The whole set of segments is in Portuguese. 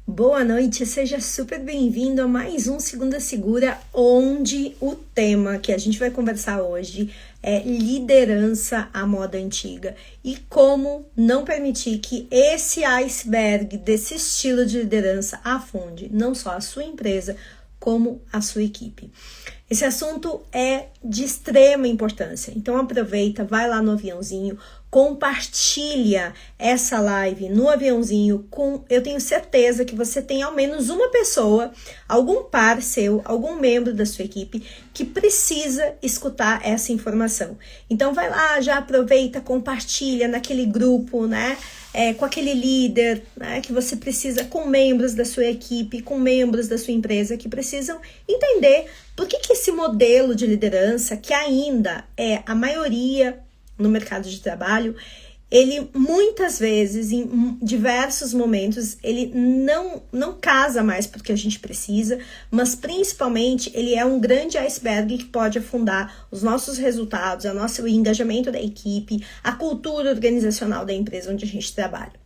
Boa noite, seja super bem-vindo a mais um Segunda Segura, onde o tema que a gente vai conversar hoje é liderança à moda antiga e como não permitir que esse iceberg desse estilo de liderança afunde não só a sua empresa, como a sua equipe. Esse assunto é de extrema importância, então aproveita, vai lá no aviãozinho, compartilha essa live no aviãozinho eu tenho certeza que você tem ao menos uma pessoa, algum par seu, algum membro da sua equipe que precisa escutar essa informação. Então vai lá, já aproveita, compartilha naquele grupo, né? Com aquele líder, né, que você precisa, com membros da sua equipe, com membros da sua empresa que precisam entender por que esse modelo de liderança, que ainda é a maioria no mercado de trabalho, ele muitas vezes, em diversos momentos, ele não casa mais porque a gente precisa, mas principalmente ele é um grande iceberg que pode afundar os nossos resultados, o engajamento da equipe, a cultura organizacional da empresa onde a gente trabalha.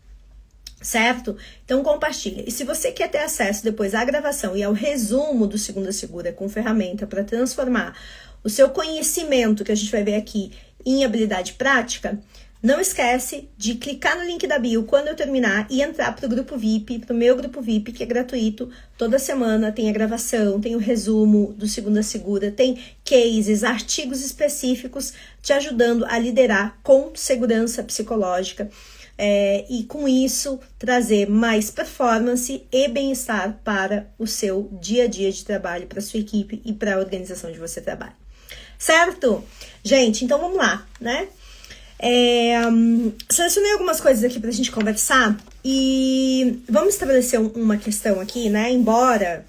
Certo? Então compartilha. E se você quer ter acesso depois à gravação e ao resumo do Segunda Segura com ferramenta para transformar o seu conhecimento, que a gente vai ver aqui, em habilidade prática, não esquece de clicar no link da bio quando eu terminar e entrar para o grupo VIP, para o meu grupo VIP, que é gratuito. Toda semana tem a gravação, tem o resumo do Segunda Segura, tem cases, artigos específicos te ajudando a liderar com segurança psicológica. E com isso trazer mais performance e bem-estar para o seu dia a dia de trabalho, para a sua equipe e para a organização onde você trabalha. Certo? Gente, então vamos lá, né? Selecionei algumas coisas aqui pra gente conversar e vamos estabelecer uma questão aqui, né? Embora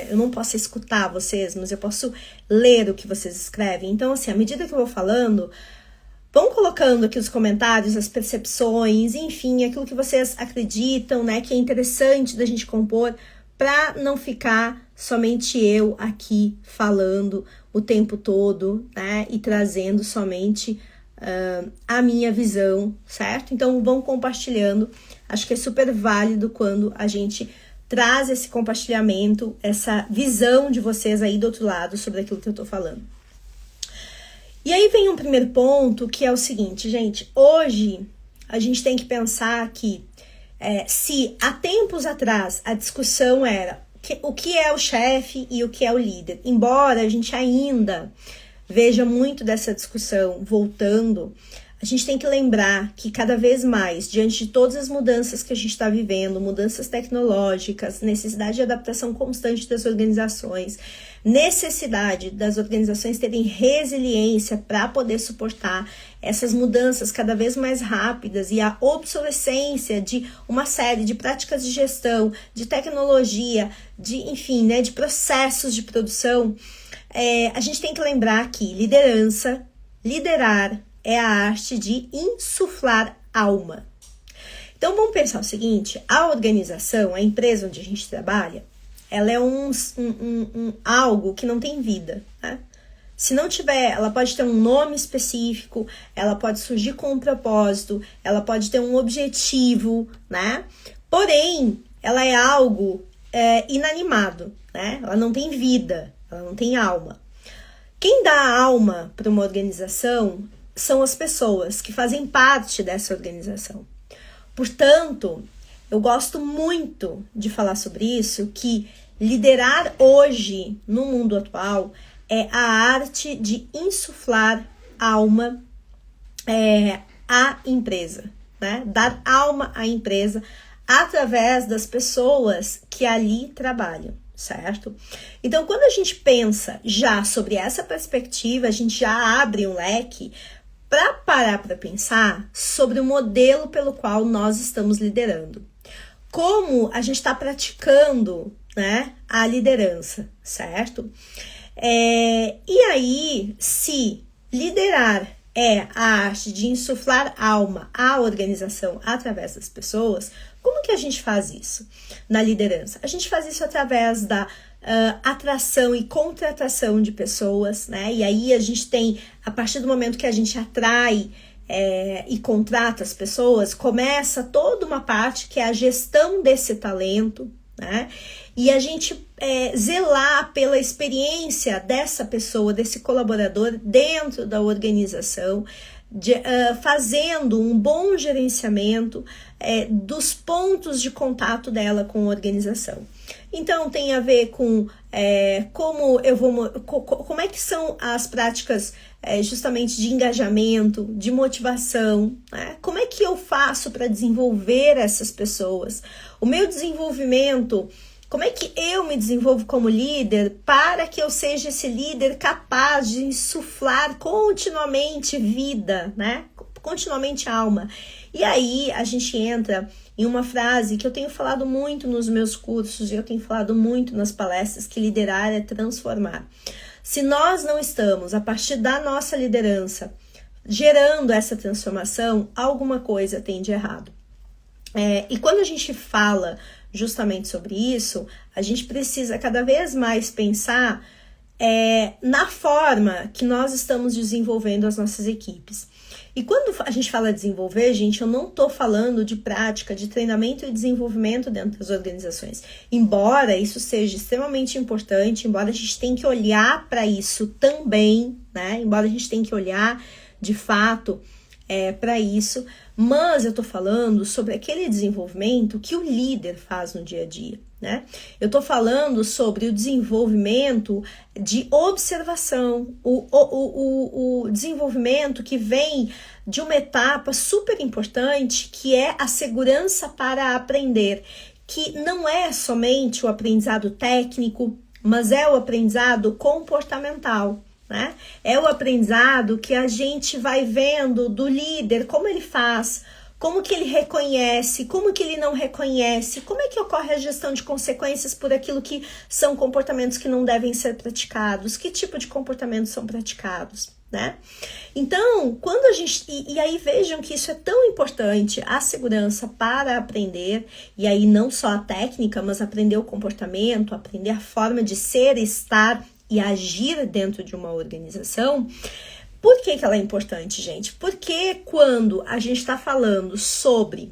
eu não possa escutar vocês, mas eu posso ler o que vocês escrevem. Então, assim, à medida que eu vou falando, vão colocando aqui os comentários, as percepções, enfim, aquilo que vocês acreditam, né? Que é interessante da gente compor, para não ficar somente eu aqui falando o tempo todo, né? E trazendo somente a minha visão, certo? Então vão compartilhando, acho que é super válido quando a gente traz esse compartilhamento, essa visão de vocês aí do outro lado sobre aquilo que eu tô falando. E aí vem um primeiro ponto que é o seguinte, gente, hoje a gente tem que pensar que se há tempos atrás a discussão era o que é o chefe e o que é o líder, embora a gente ainda veja muito dessa discussão voltando, a gente tem que lembrar que cada vez mais, diante de todas as mudanças que a gente está vivendo, mudanças tecnológicas, necessidade de adaptação constante das organizações, necessidade das organizações terem resiliência para poder suportar essas mudanças cada vez mais rápidas e a obsolescência de uma série de práticas de gestão, de tecnologia, enfim, né, de processos de produção. A gente tem que lembrar que liderar é a arte de insuflar alma. Então vamos pensar o seguinte, a organização, a empresa onde a gente trabalha, ela é algo que não tem vida, né? Se não tiver, ela pode ter um nome específico, ela pode surgir com um propósito, ela pode ter um objetivo, né? Porém, ela é algo inanimado, né? Ela não tem vida, ela não tem alma. Quem dá alma para uma organização são as pessoas que fazem parte dessa organização. Portanto, eu gosto muito de falar sobre isso, que liderar hoje, no mundo atual, é a arte de insuflar alma à empresa, né? Dar alma à empresa através das pessoas que ali trabalham, certo? Então, quando a gente pensa já sobre essa perspectiva, a gente já abre um leque para parar para pensar sobre o modelo pelo qual nós estamos liderando. Como a gente está praticando, né, a liderança, certo? E aí, se liderar é a arte de insuflar alma à organização através das pessoas, como que a gente faz isso na liderança? A gente faz isso através da atração e contratação de pessoas, né? E aí a gente tem, a partir do momento que a gente atrai e contrata as pessoas, começa toda uma parte que é a gestão desse talento, né? E a gente zelar pela experiência dessa pessoa, desse colaborador dentro da organização, fazendo um bom gerenciamento dos pontos de contato dela com a organização. Então tem a ver com como é que são as práticas justamente de engajamento, de motivação, né? Como é que eu faço para desenvolver essas pessoas? O meu desenvolvimento, como é que eu me desenvolvo como líder para que eu seja esse líder capaz de insuflar continuamente vida, né? Continuamente alma. E aí a gente entra em uma frase que eu tenho falado muito nos meus cursos e eu tenho falado muito nas palestras, que liderar é transformar. Se nós não estamos, a partir da nossa liderança, gerando essa transformação, alguma coisa tem de errado. E quando a gente fala justamente sobre isso, a gente precisa cada vez mais pensar na forma que nós estamos desenvolvendo as nossas equipes. E quando a gente fala desenvolver, gente, eu não estou falando de prática, de treinamento e desenvolvimento dentro das organizações. Embora isso seja extremamente importante, embora a gente tenha que olhar para isso também, né? Embora a gente tenha que olhar, de fato, para isso, mas eu tô falando sobre aquele desenvolvimento que o líder faz no dia a dia, né? Eu tô falando sobre o desenvolvimento de observação, o desenvolvimento que vem de uma etapa super importante, que é a segurança para aprender, que não é somente o aprendizado técnico, mas é o aprendizado comportamental. Né? É o aprendizado que a gente vai vendo do líder, como ele faz, como que ele reconhece, como que ele não reconhece, como é que ocorre a gestão de consequências por aquilo que são comportamentos que não devem ser praticados, que tipo de comportamentos são praticados, né? Então, quando a gente... E aí vejam que isso é tão importante, a segurança para aprender, e aí não só a técnica, mas aprender o comportamento, aprender a forma de ser, estar e agir dentro de uma organização. Por que ela é importante, gente? Porque quando a gente está falando sobre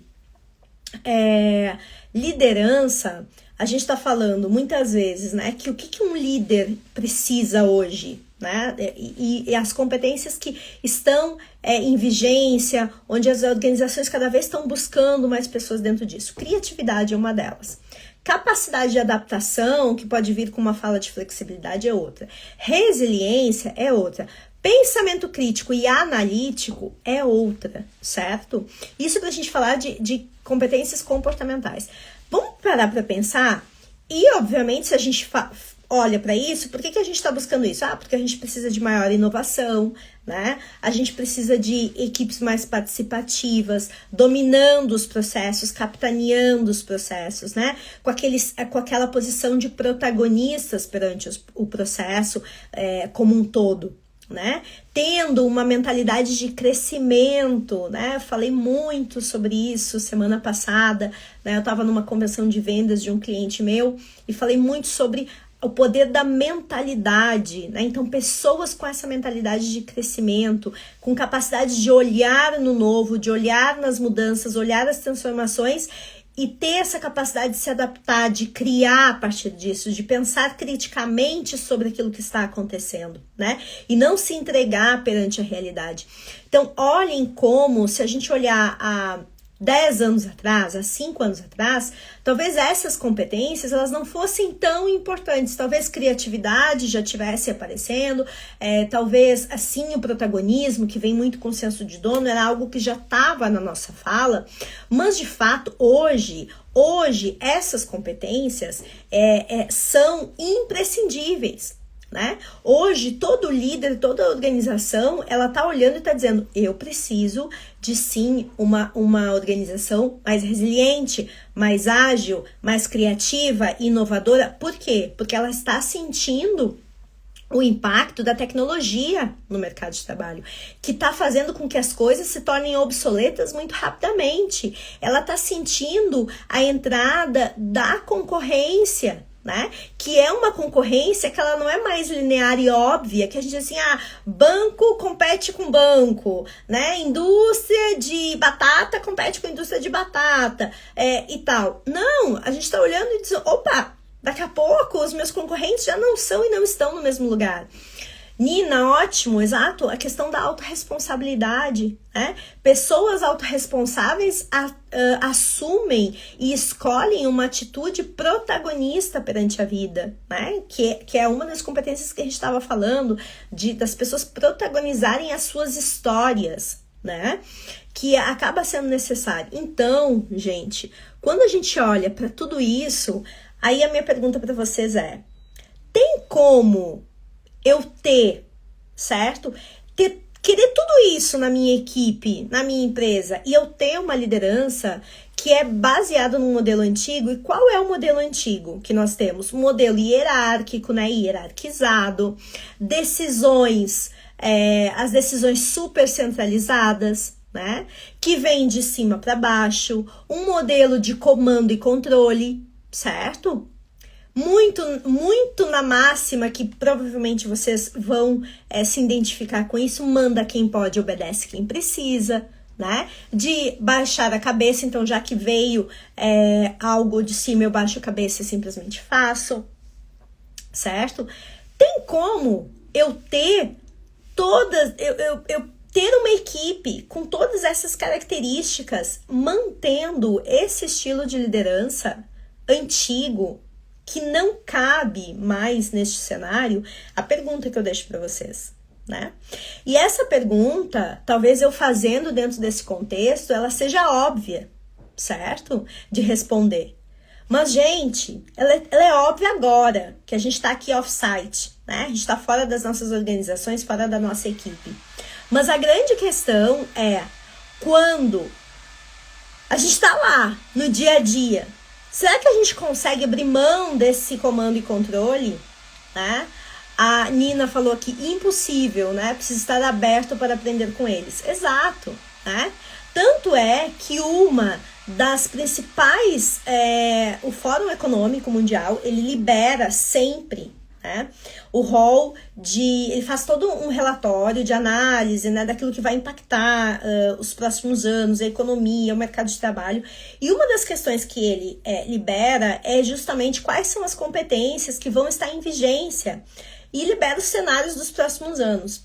liderança, a gente está falando muitas vezes, né, que o que um líder precisa hoje, né, e as competências que estão em vigência, onde as organizações cada vez estão buscando mais pessoas dentro disso. Criatividade é uma delas. Capacidade de adaptação, que pode vir com uma fala de flexibilidade, é outra. Resiliência é outra. Pensamento crítico e analítico é outra, certo? Isso para a gente falar de competências comportamentais. Vamos parar para pensar? E, obviamente, se a gente olha para isso, por que a gente está buscando isso? Porque a gente precisa de maior inovação, né? A gente precisa de equipes mais participativas, dominando os processos, capitaneando os processos, né? Com aquela posição de protagonistas perante o processo como um todo, né? Tendo uma mentalidade de crescimento, né? Falei muito sobre isso semana passada, né? Eu estava numa convenção de vendas de um cliente meu e falei muito sobre o poder da mentalidade, né? Então, pessoas com essa mentalidade de crescimento, com capacidade de olhar no novo, de olhar nas mudanças, olhar as transformações e ter essa capacidade de se adaptar, de criar a partir disso, de pensar criticamente sobre aquilo que está acontecendo, né? E não se entregar perante a realidade. Então, olhem como, se a gente olhar há 10 anos atrás, há 5 anos atrás, talvez essas competências elas não fossem tão importantes. Talvez criatividade já estivesse aparecendo, talvez assim o protagonismo, que vem muito com o senso de dono, era algo que já estava na nossa fala, mas de fato hoje essas competências são imprescindíveis. Né? Hoje, todo líder, toda organização, ela tá olhando e tá dizendo, eu preciso de sim uma organização mais resiliente, mais ágil, mais criativa, inovadora. Por quê? Porque ela está sentindo o impacto da tecnologia no mercado de trabalho, que está fazendo com que as coisas se tornem obsoletas muito rapidamente. Ela está sentindo a entrada da concorrência, né? Que é uma concorrência que ela não é mais linear e óbvia, que a gente diz assim, banco compete com banco, né? Indústria de batata compete com indústria de batata, e tal. Não, a gente tá olhando e diz, opa, daqui a pouco os meus concorrentes já não são e não estão no mesmo lugar. Nina, ótimo, exato, a questão da autorresponsabilidade, né? Pessoas autorresponsáveis assumem e escolhem uma atitude protagonista perante a vida, né? Que é uma das competências que a gente estava falando, das pessoas protagonizarem as suas histórias, né? Que acaba sendo necessário. Então, gente, quando a gente olha para tudo isso, aí a minha pergunta para vocês tem como eu ter, certo? Querer tudo isso na minha equipe, na minha empresa, e eu ter uma liderança que é baseada num modelo antigo. E qual é o modelo antigo que nós temos? Um modelo hierárquico, né? Hierarquizado, decisões, as decisões super centralizadas, né? Que vem de cima para baixo, um modelo de comando e controle, certo? Muito na máxima, que provavelmente vocês vão se identificar com isso, manda quem pode, obedece quem precisa, né? De baixar a cabeça, então já que veio algo de cima, eu baixo a cabeça e simplesmente faço, certo? Tem como eu ter eu ter uma equipe com todas essas características, mantendo esse estilo de liderança antigo, que não cabe mais neste cenário? A pergunta que eu deixo para vocês, né? E essa pergunta, talvez eu fazendo dentro desse contexto, ela seja óbvia, certo? De responder. Mas, gente, ela é óbvia agora, que a gente está aqui off-site, né? A gente está fora das nossas organizações, fora da nossa equipe. Mas a grande questão é, quando a gente está lá, no dia a dia, será que a gente consegue abrir mão desse comando e controle, né? A Nina falou aqui, impossível, né? Precisa estar aberto para aprender com eles. Exato, né? Tanto é que uma das principais, o Fórum Econômico Mundial, ele libera sempre, né, o rol ele faz todo um relatório de análise, né, daquilo que vai impactar os próximos anos, a economia, o mercado de trabalho. E uma das questões que ele libera é justamente quais são as competências que vão estar em vigência, e libera os cenários dos próximos anos.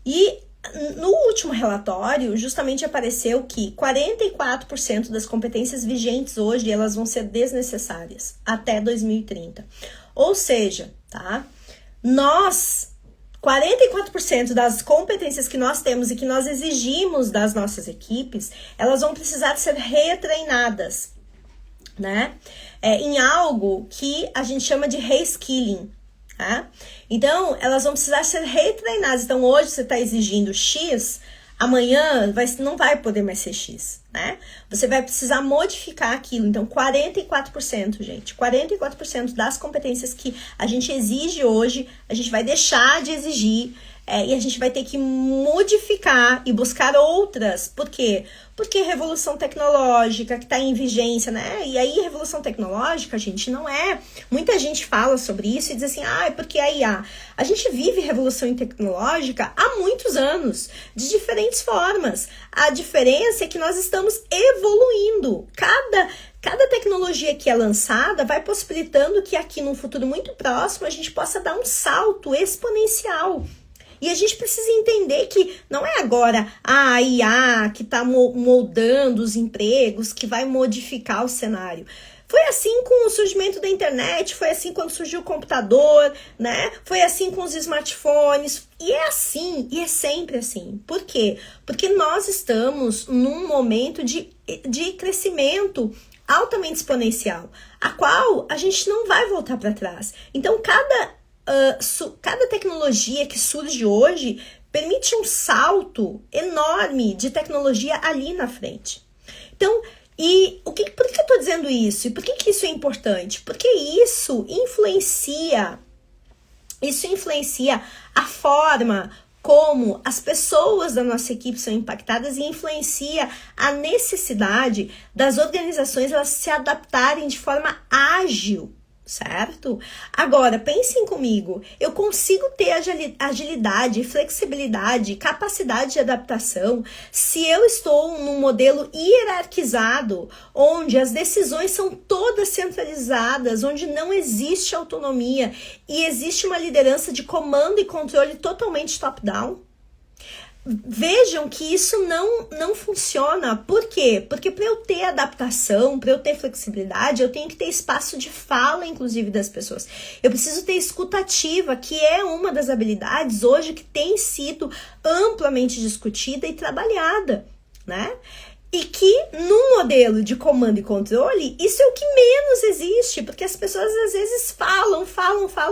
E no último relatório, justamente apareceu que 44% das competências vigentes hoje, elas vão ser desnecessárias até 2030. Ou seja, tá? 44% das competências que nós temos e que nós exigimos das nossas equipes, elas vão precisar ser retreinadas, né? Em algo que a gente chama de reskilling, tá? Então, elas vão precisar ser retreinadas. Então, hoje você está exigindo X, amanhã não vai poder mais ser X, né? Você vai precisar modificar aquilo. Então, 44%, gente. 44% das competências que a gente exige hoje, a gente vai deixar de exigir, e a gente vai ter que modificar e buscar outras. Por quê? Porque revolução tecnológica que está em vigência, né? E aí, revolução tecnológica, gente, não é... Muita gente fala sobre isso e diz assim, é porque a IA... A gente vive revolução tecnológica há muitos anos, de diferentes formas. A diferença é que nós estamos evoluindo. Cada tecnologia que é lançada vai possibilitando que aqui num futuro muito próximo a gente possa dar um salto exponencial. E a gente precisa entender que não é agora a IA que está moldando os empregos, que vai modificar o cenário. Foi assim com o surgimento da internet, foi assim quando surgiu o computador, né? Foi assim com os smartphones. E é assim, e é sempre assim. Por quê? Porque nós estamos num momento de crescimento altamente exponencial, a qual a gente não vai voltar para trás. Então, cada tecnologia que surge hoje permite um salto enorme de tecnologia ali na frente. Então, por que eu estou dizendo isso? E por que isso é importante? Porque isso influencia a forma como as pessoas da nossa equipe são impactadas e influencia a necessidade das organizações elas se adaptarem de forma ágil, certo? Agora, pensem comigo, eu consigo ter agilidade, flexibilidade, capacidade de adaptação se eu estou num modelo hierarquizado, onde as decisões são todas centralizadas, onde não existe autonomia e existe uma liderança de comando e controle totalmente top-down? Vejam que isso não funciona. Por quê? Porque para eu ter adaptação, para eu ter flexibilidade, eu tenho que ter espaço de fala, inclusive, das pessoas. Eu preciso ter escutativa, que é uma das habilidades hoje que tem sido amplamente discutida e trabalhada, né? E que num modelo de comando e controle, isso é o que menos existe, porque as pessoas às vezes falam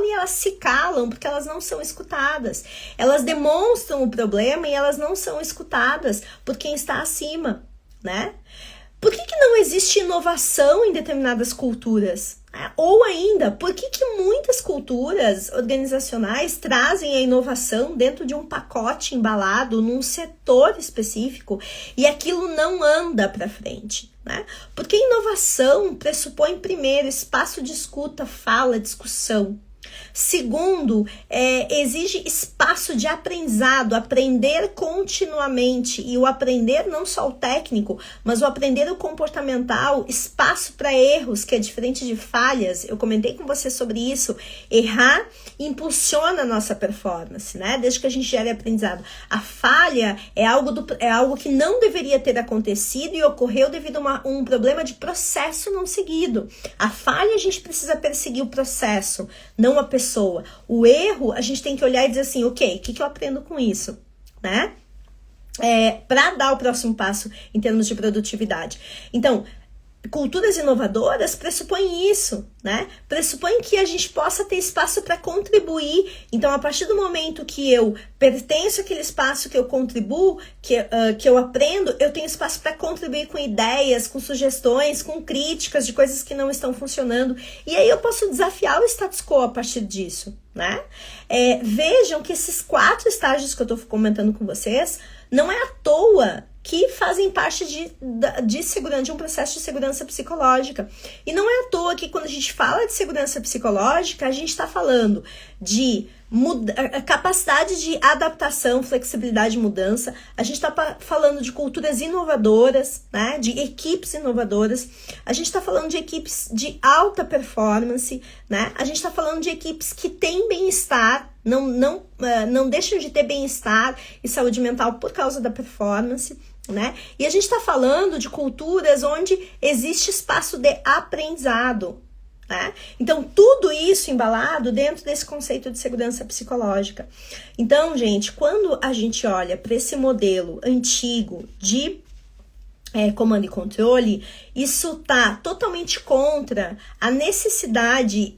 e elas se calam porque elas não são escutadas. Elas demonstram o problema e elas não são escutadas por quem está acima, né? Por que não existe inovação em determinadas culturas? Ou ainda, por que muitas culturas organizacionais trazem a inovação dentro de um pacote embalado num setor específico e aquilo não anda para frente, né? Porque inovação pressupõe, primeiro, espaço de escuta, fala, discussão. Segundo, exige espaço de aprendizado, aprender continuamente, e o aprender não só o técnico, mas o aprender o comportamental, espaço para erros, que é diferente de falhas. Eu comentei com você sobre isso. Errar impulsiona a nossa performance, né? Desde que a gente gere aprendizado. A falha é algo que não deveria ter acontecido e ocorreu devido a um problema de processo não seguido. A falha, a gente precisa perseguir o processo, não a pessoa. O erro, a gente tem que olhar e dizer assim, ok, o que eu aprendo com isso, né? Para dar o próximo passo em termos de produtividade. Então, culturas inovadoras pressupõem isso, né? Pressupõem que a gente possa ter espaço para contribuir. Então, a partir do momento que eu pertenço àquele espaço, que eu contribuo, que eu aprendo, eu tenho espaço para contribuir com ideias, com sugestões, com críticas de coisas que não estão funcionando. E aí eu posso desafiar o status quo a partir disso, né? Vejam que esses 4 estágios que eu estou comentando com vocês, não é à toa que fazem parte de um processo de segurança psicológica. E não é à toa que quando a gente fala de segurança psicológica, a gente está falando de capacidade de adaptação, flexibilidade e mudança. A gente está falando de culturas inovadoras, né? De equipes inovadoras. A gente está falando de equipes de alta performance, né? A gente está falando de equipes que têm bem-estar, não deixam de ter bem-estar e saúde mental por causa da performance, né? E a gente está falando de culturas onde existe espaço de aprendizado, né? Então, tudo isso embalado dentro desse conceito de segurança psicológica. Então, gente, quando a gente olha para esse modelo antigo de comando e controle, isso está totalmente contra a necessidade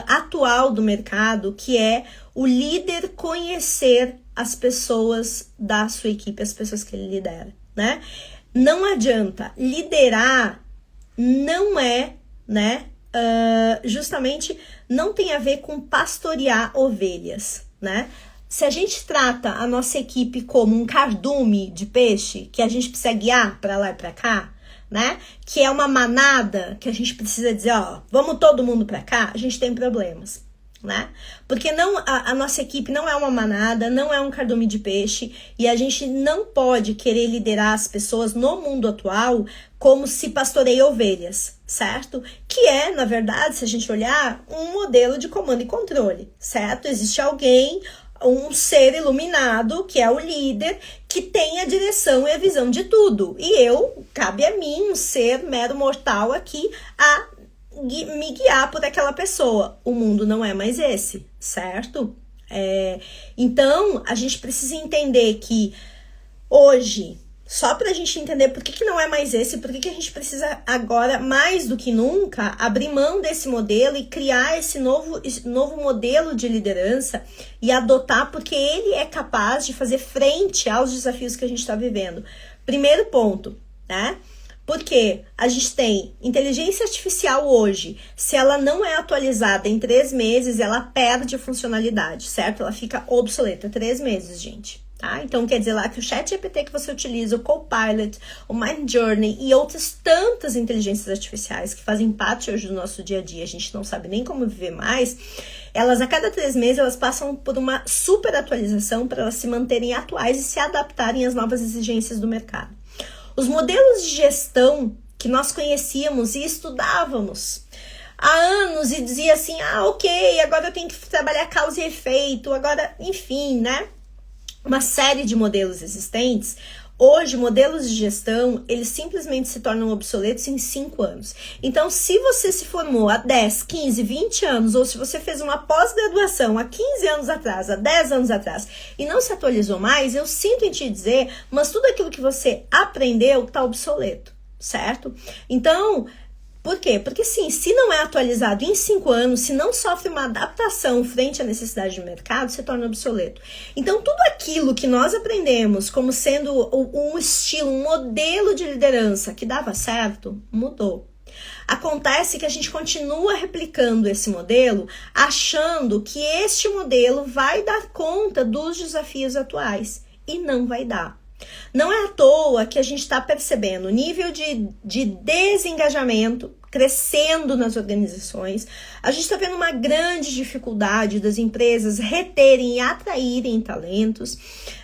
atual do mercado, que é o líder conhecer as pessoas da sua equipe, as pessoas que ele lidera, né? Não adianta, liderar não é, né? Justamente não tem a ver com pastorear ovelhas, né? Se a gente trata a nossa equipe como um cardume de peixe que a gente precisa guiar para lá e para cá, né? Que é uma manada que a gente precisa dizer, ó, vamos todo mundo para cá, a gente tem problemas, né? Porque a nossa equipe não é uma manada, não é um cardume de peixe, e a gente não pode querer liderar as pessoas no mundo atual como se pastoreia ovelhas, certo? Que é, na verdade, se a gente olhar, um modelo de comando e controle, certo? Existe alguém, um ser iluminado, que é o líder, que tem a direção e a visão de tudo. E cabe a mim, um ser mero mortal aqui, a me guiar por aquela pessoa. O mundo não é mais esse, certo? Então, a gente precisa entender que hoje, só para a gente entender por que não é mais esse, por que a gente precisa agora, mais do que nunca, abrir mão desse modelo e criar esse novo modelo de liderança e adotar, porque ele é capaz de fazer frente aos desafios que a gente está vivendo. Primeiro ponto, né? Porque a gente tem inteligência artificial hoje, se ela não é atualizada em 3 meses, ela perde a funcionalidade, certo? Ela fica obsoleta, 3 meses, gente, Tá? Então, quer dizer lá que o ChatGPT que você utiliza, o Copilot, o Midjourney e outras tantas inteligências artificiais que fazem parte hoje do nosso dia a dia, a gente não sabe nem como viver mais, elas a cada 3 meses elas passam por uma super atualização para elas se manterem atuais e se adaptarem às novas exigências do mercado. Os modelos de gestão que nós conhecíamos e estudávamos há anos e dizia assim, ok, agora eu tenho que trabalhar causa e efeito, agora, enfim, né? Uma série de modelos existentes, hoje modelos de gestão, eles simplesmente se tornam obsoletos em 5 anos. Então, se você se formou há 10, 15, 20 anos, ou se você fez uma pós-graduação há 15 anos atrás, há 10 anos atrás, e não se atualizou mais, eu sinto em te dizer, mas tudo aquilo que você aprendeu está obsoleto, certo? Então, por quê? Porque sim, se não é atualizado em 5 anos, se não sofre uma adaptação frente à necessidade do mercado, se torna obsoleto. Então, tudo aquilo que nós aprendemos como sendo um estilo, um modelo de liderança que dava certo, mudou. Acontece que a gente continua replicando esse modelo, achando que este modelo vai dar conta dos desafios atuais. E não vai dar. Não é à toa que a gente está percebendo o nível de desengajamento crescendo nas organizações. A gente está vendo uma grande dificuldade das empresas reterem e atraírem talentos,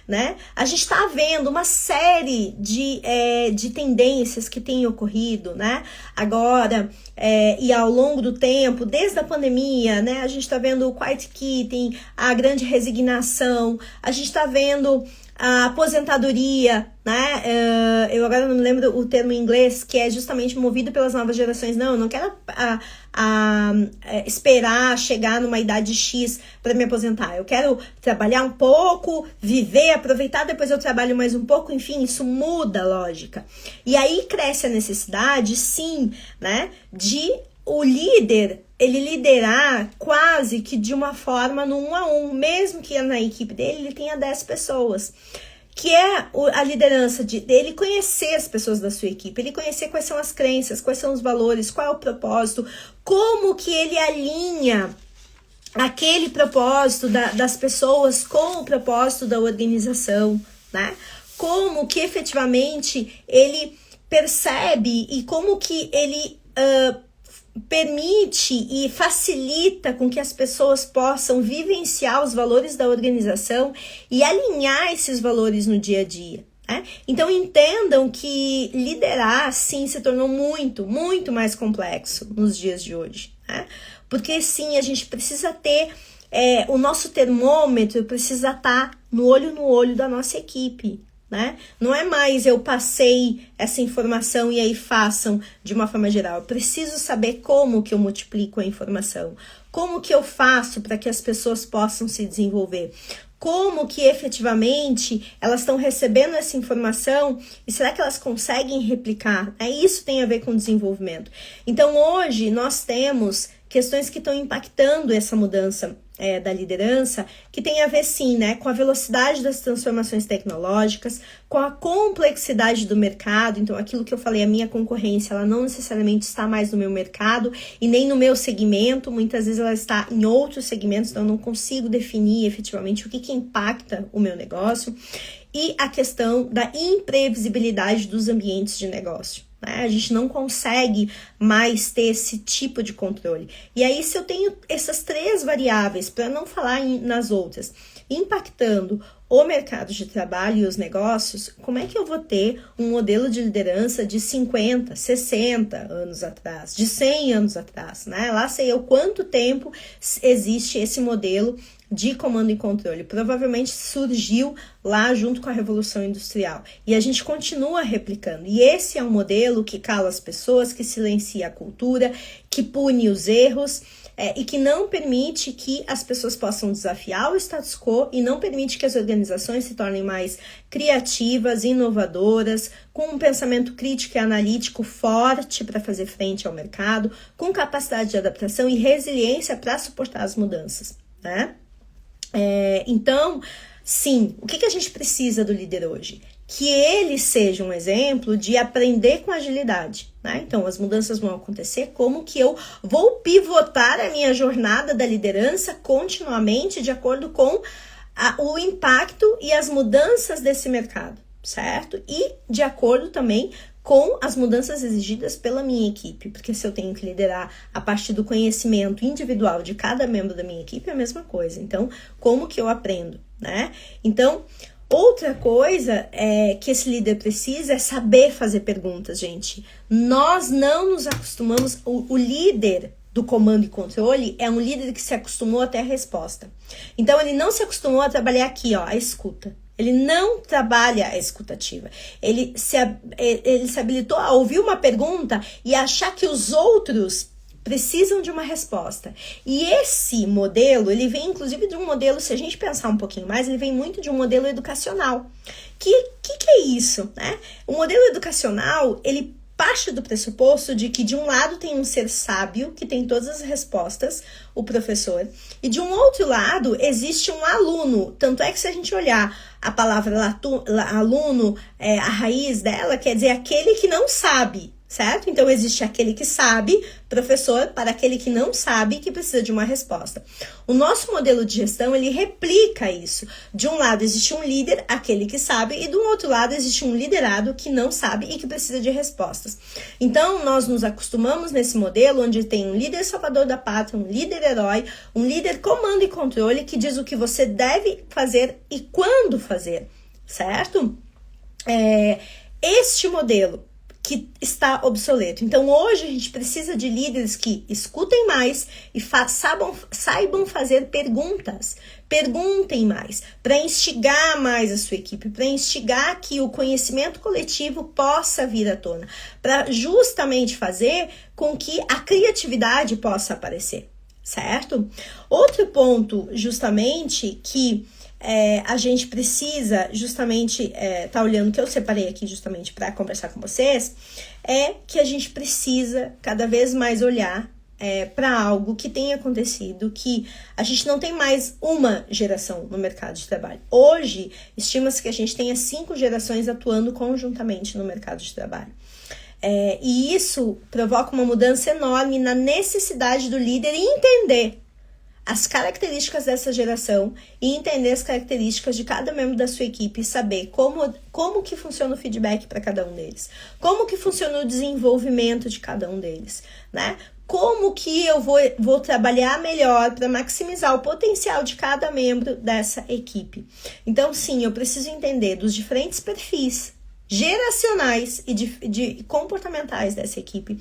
né? A gente está vendo uma série de tendências que têm ocorrido, né? Agora, e ao longo do tempo, desde a pandemia, né? A gente está vendo o quiet quitting, a grande resignação, a gente está vendo a aposentadoria, né? Eu agora não me lembro o termo em inglês, que é justamente movido pelas novas gerações. Não, eu não quero esperar chegar numa idade X para me aposentar. Eu quero trabalhar um pouco, viver, aproveitar, depois eu trabalho mais um pouco. Enfim, isso muda a lógica. E aí cresce a necessidade, sim, né, de o líder, ele liderar quase que de uma forma no 1 a 1, mesmo que na equipe dele ele tenha 10 pessoas, que é a liderança dele conhecer as pessoas da sua equipe, ele conhecer quais são as crenças, quais são os valores, qual é o propósito, como que ele alinha aquele propósito das pessoas com o propósito da organização, né? Como que efetivamente ele percebe e como que ele permite e facilita com que as pessoas possam vivenciar os valores da organização e alinhar esses valores no dia a dia, né? Então entendam que liderar sim se tornou muito, muito mais complexo nos dias de hoje, né? Porque sim, a gente precisa ter o nosso termômetro precisa estar no olho da nossa equipe, né? Não é mais eu passei essa informação e aí façam de uma forma geral. Eu preciso saber como que eu multiplico a informação, como que eu faço para que as pessoas possam se desenvolver, como que efetivamente elas estão recebendo essa informação e será que elas conseguem replicar? Isso tem a ver com desenvolvimento. Então hoje nós temos questões que estão impactando essa mudança da liderança, que tem a ver sim, né, com a velocidade das transformações tecnológicas, com a complexidade do mercado. Então aquilo que eu falei, a minha concorrência, ela não necessariamente está mais no meu mercado e nem no meu segmento, muitas vezes ela está em outros segmentos, então eu não consigo definir efetivamente o que impacta o meu negócio, e a questão da imprevisibilidade dos ambientes de negócio. A gente não consegue mais ter esse tipo de controle. E aí, se eu tenho essas 3 variáveis, para não falar nas outras, impactando o mercado de trabalho e os negócios, como é que eu vou ter um modelo de liderança de 50, 60 anos atrás, de 100 anos atrás, né? Lá sei eu quanto tempo existe esse modelo de comando e controle. Provavelmente surgiu lá junto com a Revolução Industrial. E a gente continua replicando. E esse é um modelo que cala as pessoas, que silencia a cultura, que pune os erros e que não permite que as pessoas possam desafiar o status quo e não permite que as organizações se tornem mais criativas, inovadoras, com um pensamento crítico e analítico forte para fazer frente ao mercado, com capacidade de adaptação e resiliência para suportar as mudanças, né? Então, sim, o que a gente precisa do líder hoje? Que ele seja um exemplo de aprender com agilidade, né? Então, as mudanças vão acontecer, como que eu vou pivotar a minha jornada da liderança continuamente de acordo com o impacto e as mudanças desse mercado, certo? E de acordo também com as mudanças exigidas pela minha equipe, porque se eu tenho que liderar a partir do conhecimento individual de cada membro da minha equipe, é a mesma coisa. Então, como que eu aprendo, né? Então, outra coisa que esse líder precisa é saber fazer perguntas, gente. Nós não nos acostumamos, o líder do comando e controle é um líder que se acostumou a ter a resposta. Então, ele não se acostumou a trabalhar aqui, ó, a escuta. Ele não trabalha a escutativa. Ele se habilitou a ouvir uma pergunta e achar que os outros precisam de uma resposta. E esse modelo, ele vem inclusive de um modelo, se a gente pensar um pouquinho mais, ele vem muito de um modelo educacional. Que é isso, né? O modelo educacional, ele parte do pressuposto de que de um lado tem um ser sábio, que tem todas as respostas, o professor, e de um outro lado existe um aluno. Tanto é que se a gente olhar a palavra aluno, a raiz dela quer dizer aquele que não sabe, certo? Então existe aquele que sabe, professor, para aquele que não sabe, que precisa de uma resposta. O nosso modelo de gestão, ele replica isso. De um lado existe um líder, aquele que sabe, e do outro lado existe um liderado que não sabe e que precisa de respostas. Então nós nos acostumamos nesse modelo onde tem um líder salvador da pátria, um líder herói, um líder comando e controle que diz o que você deve fazer e quando fazer, certo? Este modelo que está obsoleto. Então, hoje a gente precisa de líderes que escutem mais e saibam fazer perguntas. Perguntem mais, para instigar mais a sua equipe, para instigar que o conhecimento coletivo possa vir à tona, para justamente fazer com que a criatividade possa aparecer, certo? Outro ponto, justamente, que a gente precisa justamente tá olhando, que eu separei aqui justamente para conversar com vocês, é que a gente precisa cada vez mais olhar para algo que tem acontecido, que a gente não tem mais uma geração no mercado de trabalho. Hoje, estima-se que a gente tenha 5 gerações atuando conjuntamente no mercado de trabalho. E isso provoca uma mudança enorme na necessidade do líder entender as características dessa geração e entender as características de cada membro da sua equipe e saber como que funciona o feedback para cada um deles, como que funciona o desenvolvimento de cada um deles, né? Como que eu vou trabalhar melhor para maximizar o potencial de cada membro dessa equipe. Então, sim, eu preciso entender dos diferentes perfis geracionais e de comportamentais dessa equipe.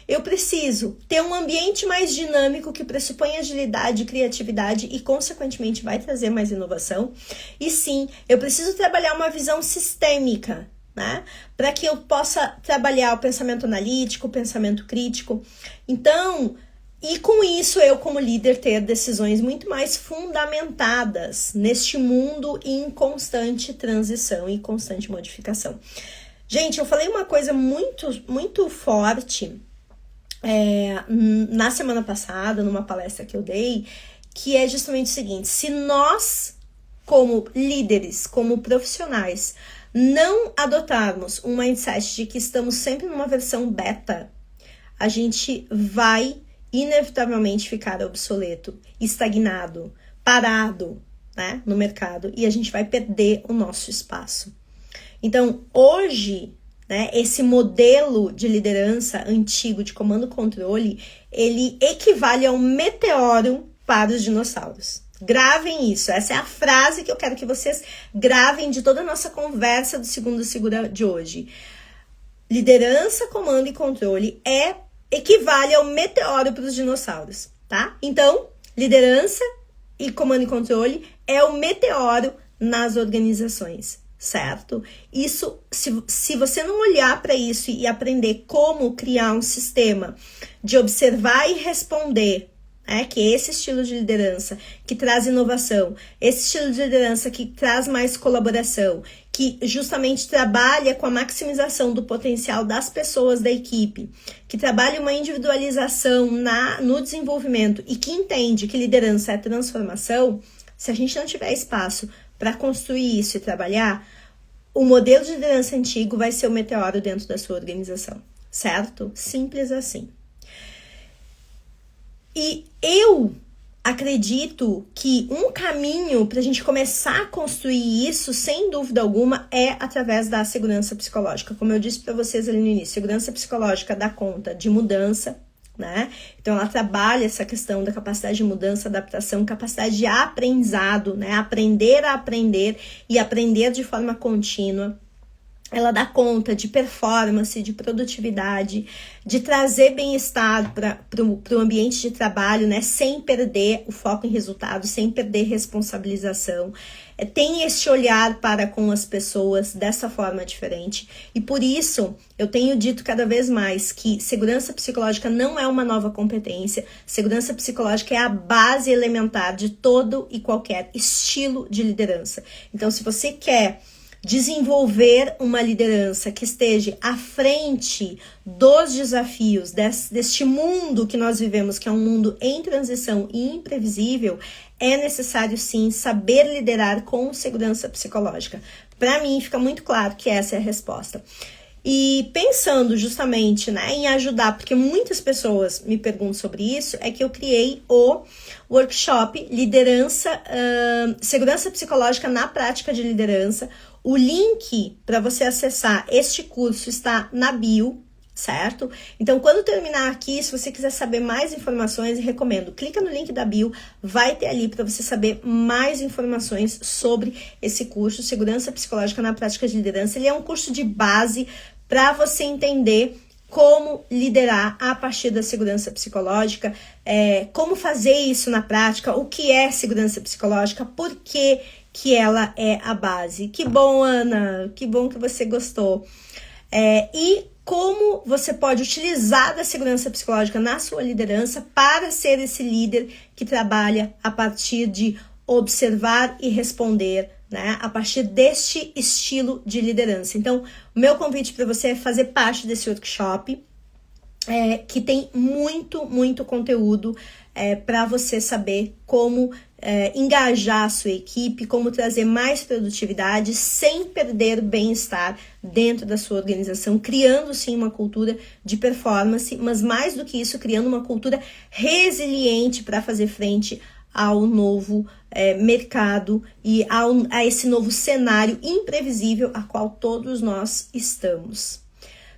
Eu preciso ter um ambiente mais dinâmico que pressupõe agilidade e criatividade e, consequentemente, vai trazer mais inovação. E sim, eu preciso trabalhar uma visão sistêmica, né? Para que eu possa trabalhar o pensamento analítico, o pensamento crítico. Então, e com isso, eu como líder ter decisões muito mais fundamentadas neste mundo em constante transição e constante modificação. Gente, eu falei uma coisa muito, muito forte na semana passada, numa palestra que eu dei, que é justamente o seguinte: se nós, como líderes, como profissionais, não adotarmos um mindset de que estamos sempre numa versão beta, a gente vai inevitavelmente ficar obsoleto, estagnado, parado, né, no mercado, e a gente vai perder o nosso espaço. Então, hoje, né, esse modelo de liderança antigo de comando-controle, ele equivale a um meteoro para os dinossauros. Gravem isso, essa é a frase que eu quero que vocês gravem de toda a nossa conversa do Segundo Segura de hoje. Liderança, comando e controle equivale ao meteoro para os dinossauros, tá? Então, liderança e comando e controle é o meteoro nas organizações, certo? Isso, se você não olhar para isso e aprender como criar um sistema de observar e responder, que é esse estilo de liderança que traz inovação, esse estilo de liderança que traz mais colaboração, que justamente trabalha com a maximização do potencial das pessoas da equipe, que trabalha uma individualização no desenvolvimento e que entende que liderança é transformação. Se a gente não tiver espaço para construir isso e trabalhar, o modelo de liderança antigo vai ser o meteoro dentro da sua organização, certo? Simples assim. E eu acredito que um caminho para a gente começar a construir isso, sem dúvida alguma, é através da segurança psicológica. Como eu disse para vocês ali no início, segurança psicológica dá conta de mudança, né? Então ela trabalha essa questão da capacidade de mudança, adaptação, capacidade de aprendizado, né? Aprender a aprender e aprender de forma contínua. Ela dá conta de performance, de produtividade, de trazer bem-estar para o ambiente de trabalho, né? Sem perder o foco em resultado, sem perder responsabilização. Tem esse olhar para com as pessoas dessa forma diferente. E por isso, eu tenho dito cada vez mais que segurança psicológica não é uma nova competência. Segurança psicológica é a base elementar de todo e qualquer estilo de liderança. Então, se você quer desenvolver uma liderança que esteja à frente dos desafios deste mundo que nós vivemos, que é um mundo em transição e imprevisível, é necessário sim saber liderar com segurança psicológica. Para mim fica muito claro que essa é a resposta. E pensando justamente, né, em ajudar, porque muitas pessoas me perguntam sobre isso, é que eu criei o workshop Segurança Psicológica na Prática de Liderança. O link para você acessar este curso está na bio, certo? Então, quando terminar aqui, se você quiser saber mais informações, recomendo, clica no link da bio, vai ter ali para você saber mais informações sobre esse curso, Segurança Psicológica na Prática de Liderança. Ele é um curso de base para você entender como liderar a partir da segurança psicológica, como fazer isso na prática, o que é segurança psicológica, por que ela é a base. Que bom, Ana, que bom que você gostou. E como você pode utilizar da segurança psicológica na sua liderança para ser esse líder que trabalha a partir de observar e responder, né, a partir deste estilo de liderança. Então, o meu convite para você é fazer parte desse workshop, que tem muito conteúdo para você saber como engajar a sua equipe, como trazer mais produtividade sem perder bem-estar dentro da sua organização, criando sim uma cultura de performance, mas mais do que isso, criando uma cultura resiliente para fazer frente ao novo mercado e a esse novo cenário imprevisível a qual todos nós estamos,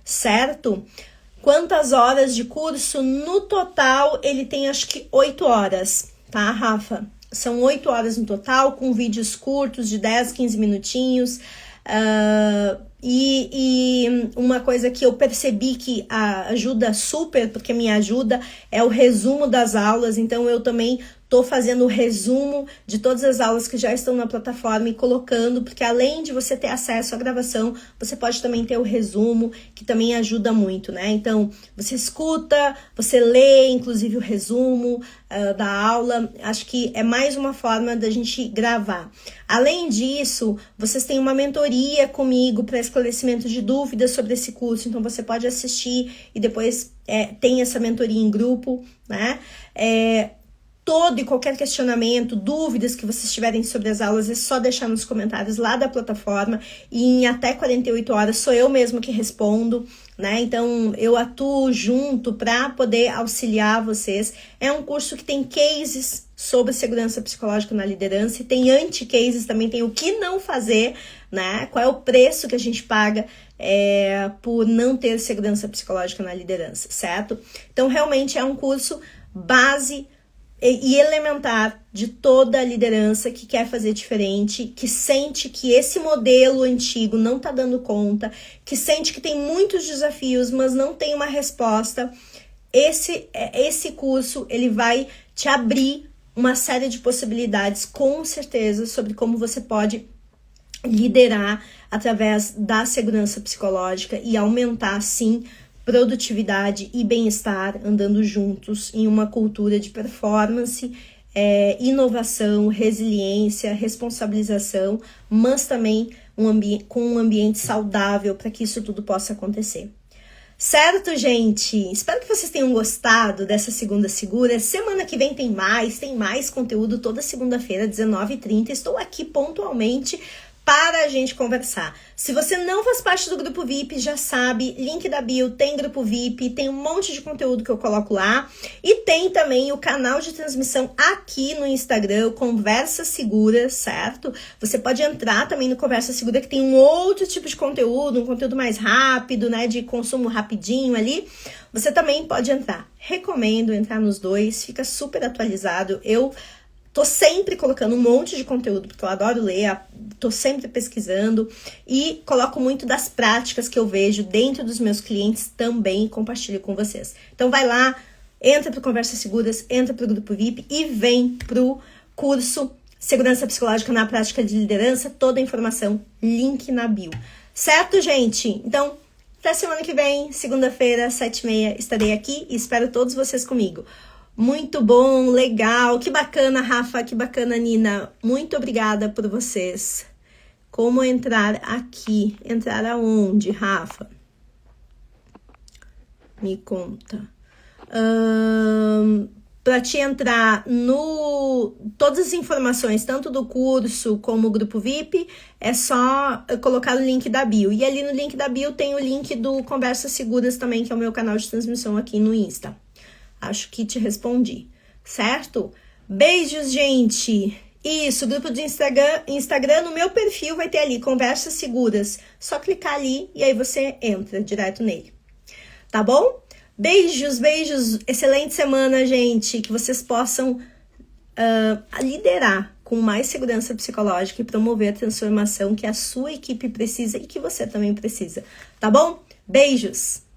certo? Quantas horas de curso? No total, ele tem acho que 8 horas, tá, Rafa? São 8 horas no total, com vídeos curtos de 10, 15 minutinhos. E uma coisa que eu percebi que ajuda super, porque me ajuda, é o resumo das aulas. Então, eu também estou fazendo o resumo de todas as aulas que já estão na plataforma e colocando, porque além de você ter acesso à gravação, você pode também ter o resumo, que também ajuda muito, né? Então, você escuta, você lê, inclusive, o resumo da aula. Acho que é mais uma forma da gente gravar. Além disso, vocês têm uma mentoria comigo para esclarecimento de dúvidas sobre esse curso, então você pode assistir e depois tem essa mentoria em grupo, né? Todo e qualquer questionamento, dúvidas que vocês tiverem sobre as aulas, é só deixar nos comentários lá da plataforma e em até 48 horas sou eu mesmo que respondo, né? Então, eu atuo junto para poder auxiliar vocês. É um curso que tem cases sobre segurança psicológica na liderança e tem anti-cases também, tem o que não fazer, né? Qual é o preço que a gente paga por não ter segurança psicológica na liderança, certo? Então, realmente é um curso base e elementar de toda a liderança que quer fazer diferente, que sente que esse modelo antigo não está dando conta, que sente que tem muitos desafios, mas não tem uma resposta. Esse curso, ele vai te abrir uma série de possibilidades, com certeza, sobre como você pode liderar através da segurança psicológica e aumentar, sim, produtividade e bem-estar andando juntos em uma cultura de performance, inovação, resiliência, responsabilização, mas também com um ambiente saudável para que isso tudo possa acontecer. Certo, gente? Espero que vocês tenham gostado dessa Segunda Segura. Semana que vem tem mais conteúdo toda segunda-feira, 19h30. Estou aqui pontualmente para a gente conversar. Se você não faz parte do grupo VIP, já sabe, link da bio, tem grupo VIP, tem um monte de conteúdo que eu coloco lá. E tem também o canal de transmissão aqui no Instagram, Conversa Segura, certo? Você pode entrar também no Conversa Segura, que tem um outro tipo de conteúdo, um conteúdo mais rápido, né, de consumo rapidinho ali. Você também pode entrar. Recomendo entrar nos dois, fica super atualizado. Eu tô sempre colocando um monte de conteúdo, porque eu adoro ler, tô sempre pesquisando e coloco muito das práticas que eu vejo dentro dos meus clientes também e compartilho com vocês. Então vai lá, entra pro Conversas Seguras, entra pro Grupo VIP e vem pro curso Segurança Psicológica na Prática de Liderança, toda a informação, link na bio. Certo, gente? Então, até semana que vem, segunda-feira, 7h30, estarei aqui e espero todos vocês comigo. Muito bom, legal, que bacana, Rafa, que bacana, Nina. Muito obrigada por vocês. Como entrar aqui? Entrar aonde, Rafa? Me conta. Para te entrar no... Todas as informações, tanto do curso como o grupo VIP, é só colocar o link da bio. E ali no link da bio tem o link do Conversas Seguras também, que é o meu canal de transmissão aqui no Insta. Acho que te respondi, certo? Beijos, gente! Isso, grupo de Instagram, no meu perfil vai ter ali, Conversas Seguras. Só clicar ali e aí você entra direto nele. Tá bom? Beijos, beijos! Excelente semana, gente! Que vocês possam liderar com mais segurança psicológica e promover a transformação que a sua equipe precisa e que você também precisa. Tá bom? Beijos!